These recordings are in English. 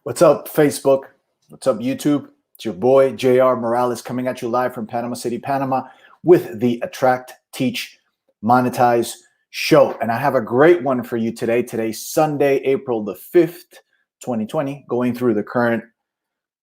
What's up, Facebook? What's up, YouTube? It's your boy, JR Morales, coming at you live from Panama City, Panama, with the Attract, Teach, Monetize show. And I have a great one for you today. Today's Sunday, April the 5th, 2020, going through the current,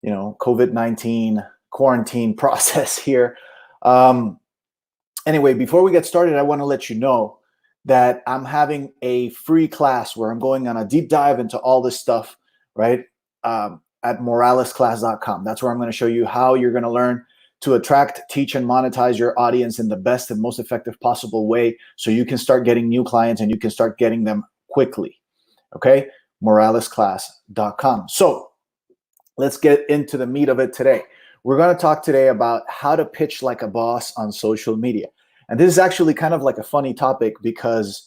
COVID-19 quarantine process here. Anyway, before we get started, I want to let you know that I'm having a free class where I'm going on a deep dive into all this stuff, right? At moralesclass.com. That's where I'm going to show you how you're going to learn to attract, teach, and monetize your audience in the best and most effective possible way so you can start getting new clients and you can start getting them quickly. Okay? moralesclass.com. So let's get into the meat of it today. We're going to talk today about how to pitch like a boss on social media. And this is actually kind of like a funny topic because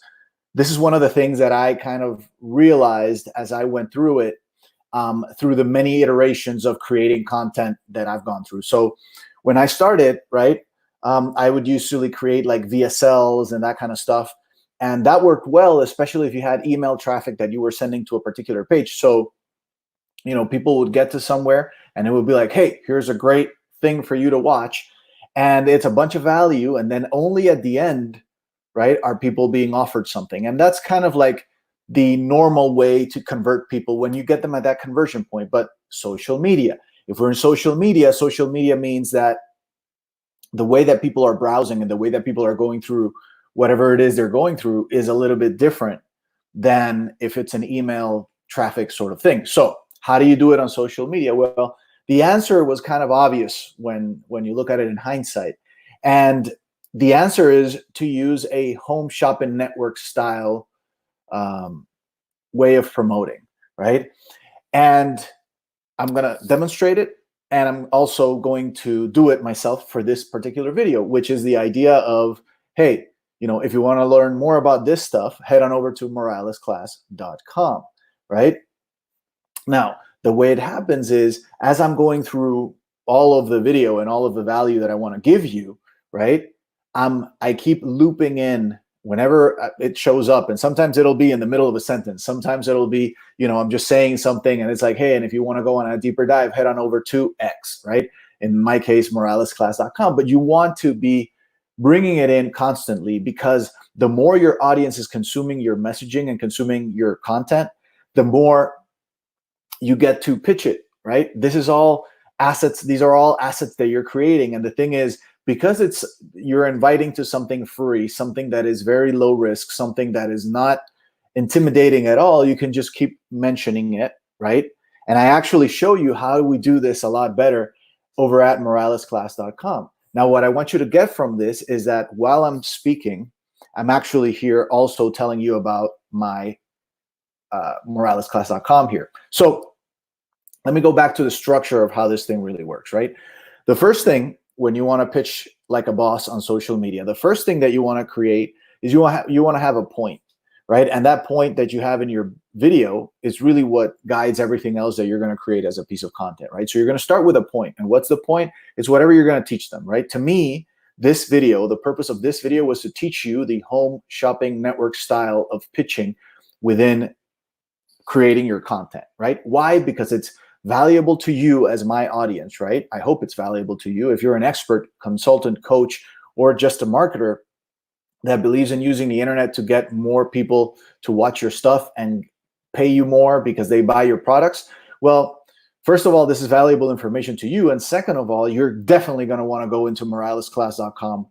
this is one of the things that I kind of realized as I went through it, through the many iterations of creating content that I've gone through. So when I started, right, I would usually create like VSLs and that kind of stuff. And that worked well, especially if you had email traffic that you were sending to a particular page. So, people would get to somewhere and it would be like, hey, here's a great thing for you to watch. And it's a bunch of value. And then only at the end, right, are people being offered something. And that's kind of like the normal way to convert people when you get them at that conversion point. But social media, if we're in social media means that the way that people are browsing and the way that people are going through whatever it is they're going through is a little bit different than if it's an email traffic sort of thing. So how do you do it on social media? Well, the answer was kind of obvious when you look at it in hindsight. And the answer is to use a home shopping network style way of promoting, right? And I'm going to demonstrate it. And I'm also going to do it myself for this particular video, which is the idea of, hey, if you want to learn more about this stuff, head on over to moralesclass.com, right? Now, the way it happens is as I'm going through all of the video and all of the value that I want to give you, right? I keep looping in whenever it shows up. And sometimes it'll be in the middle of a sentence. Sometimes it'll be, I'm just saying something and it's like, hey, and if you want to go on a deeper dive, head on over to X, right? In my case, moralesclass.com. But you want to be bringing it in constantly because the more your audience is consuming your messaging and consuming your content, the more you get to pitch it, right? This is all assets. These are all assets that you're creating. And the thing is, because you're inviting to something free, something that is very low risk, something that is not intimidating at all, you can just keep mentioning it, right? And I actually show you how we do this a lot better over at moralesclass.com. Now, what I want you to get from this is that while I'm speaking, I'm actually here also telling you about my moralesclass.com here. So let me go back to the structure of how this thing really works, right? The first thing when you want to pitch like a boss on social media, the first thing that you want to create is you want to have a point, right? And that point that you have in your video is really what guides everything else that you're going to create as a piece of content, right? So you're going to start with a point. And what's the point? It's whatever you're going to teach them, right? To me, this video, the purpose of this video was to teach you the home shopping network style of pitching within creating your content, right? Why? Because it's valuable to you as my audience, right? I hope it's valuable to you. If you're an expert, consultant, coach, or just a marketer that believes in using the internet to get more people to watch your stuff and pay you more because they buy your products, well, first of all, this is valuable information to you. And second of all, you're definitely going to want to go into moralesclass.com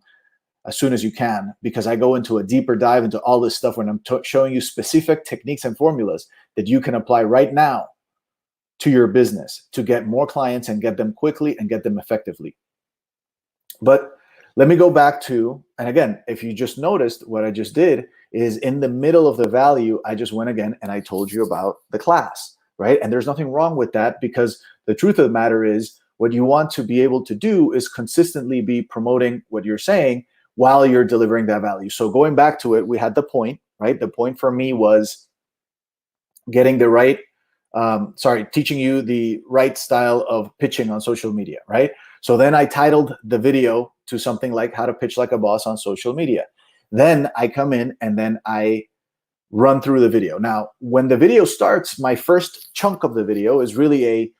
as soon as you can, because I go into a deeper dive into all this stuff when I'm showing you specific techniques and formulas that you can apply right now to your business to get more clients and get them quickly and get them effectively. But let me go back to, and again, if you just noticed, what I just did is in the middle of the value, I just went again and I told you about the class, right? And there's nothing wrong with that because the truth of the matter is what you want to be able to do is consistently be promoting what you're saying while you're delivering that value. So going back to it, we had the point, right? The point for me was getting the right, teaching you the right style of pitching on social media, right? So then I titled the video to something like how to pitch like a boss on social media. Then I come in and then I run through the video. Now, when the video starts, my first chunk of the video is really a,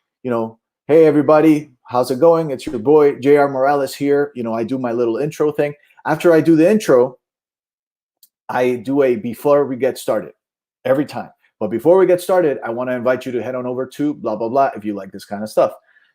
hey everybody, how's it going? It's your boy JR Morales here. I do my little intro thing. After I do the intro, I do a before we get started every time. But before we get started, I want to invite you to head on over to blah, blah, blah if you like this kind of stuff.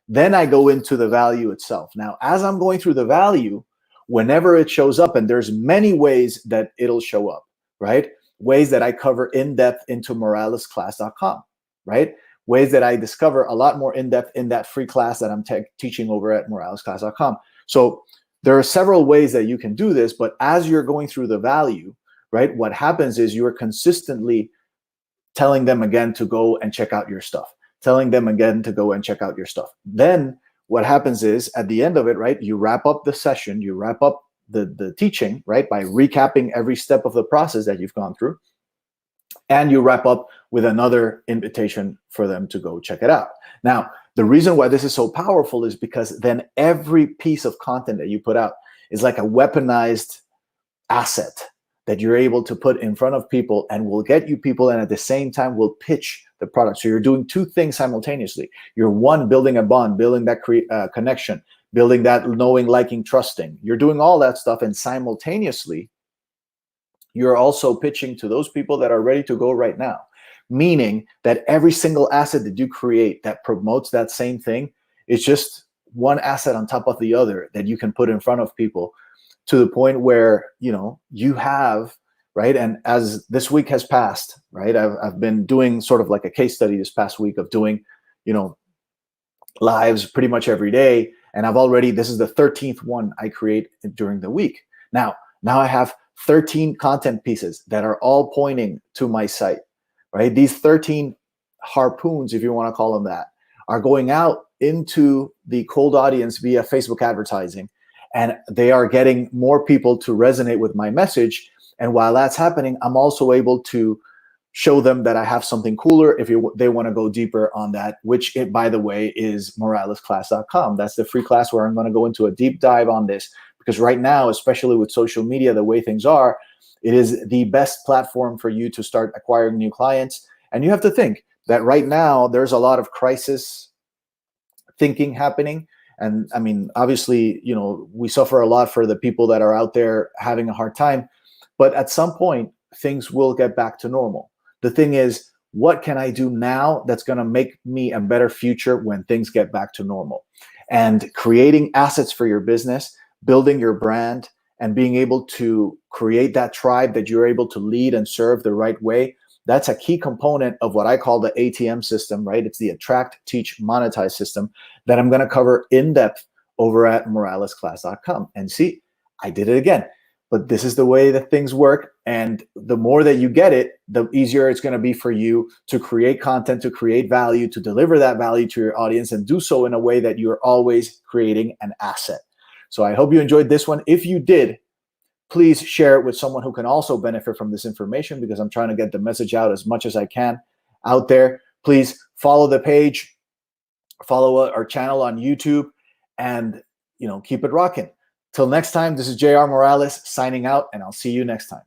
Then I go into the value itself. Now, as I'm going through the value, whenever it shows up, and there's many ways that it'll show up, right? Ways that I cover in depth into moralesclass.com, right? Ways that I discover a lot more in depth in that free class that I'm teaching over at moralesclass.com. So there are several ways that you can do this, but as you're going through the value, right, what happens is you're consistently telling them again to go and check out your stuff, telling them again to go and check out your stuff. Then what happens is at the end of it, right, you wrap up the session, you wrap up the teaching, right, by recapping every step of the process that you've gone through, and you wrap up with another invitation for them to go check it out. Now, the reason why this is so powerful is because then every piece of content that you put out is like a weaponized asset that you're able to put in front of people and will get you people, and at the same time will pitch the product. So you're doing two things simultaneously. You're one, building a bond, building that connection, building that knowing, liking, trusting. You're doing all that stuff, and simultaneously, you're also pitching to those people that are ready to go right now. Meaning that every single asset that you create that promotes that same thing is just one asset on top of the other that you can put in front of people, to the point where, you have, right? And as this week has passed, right, I've been doing sort of like a case study this past week of doing, lives pretty much every day. And this is the 13th one I create during the week. Now I have 13 content pieces that are all pointing to my site, right? These 13 harpoons, if you want to call them that, are going out into the cold audience via Facebook advertising. And they are getting more people to resonate with my message. And while that's happening, I'm also able to show them that I have something cooler if they want to go deeper on that, which, by the way, is moralesclass.com. That's the free class where I'm going to go into a deep dive on this, because right now, especially with social media, the way things are, it is the best platform for you to start acquiring new clients. And you have to think that right now, there's a lot of crisis thinking happening. And I mean, obviously, we suffer a lot for the people that are out there having a hard time. But at some point, things will get back to normal. The thing is, what can I do now that's going to make me a better future when things get back to normal? And creating assets for your business, building your brand, and being able to create that tribe that you're able to lead and serve the right way, that's a key component of what I call the ATM system, right? It's the attract, teach, monetize system that I'm going to cover in depth over at moralesclass.com. And see, I did it again. But this is the way that things work. And the more that you get it, the easier it's going to be for you to create content, to create value, to deliver that value to your audience, and do so in a way that you're always creating an asset. So I hope you enjoyed this one. If you did, please share it with someone who can also benefit from this information, because I'm trying to get the message out as much as I can out there. Please follow the page, follow our channel on YouTube, and keep it rocking. Till next time, this is JR Morales signing out, and I'll see you next time.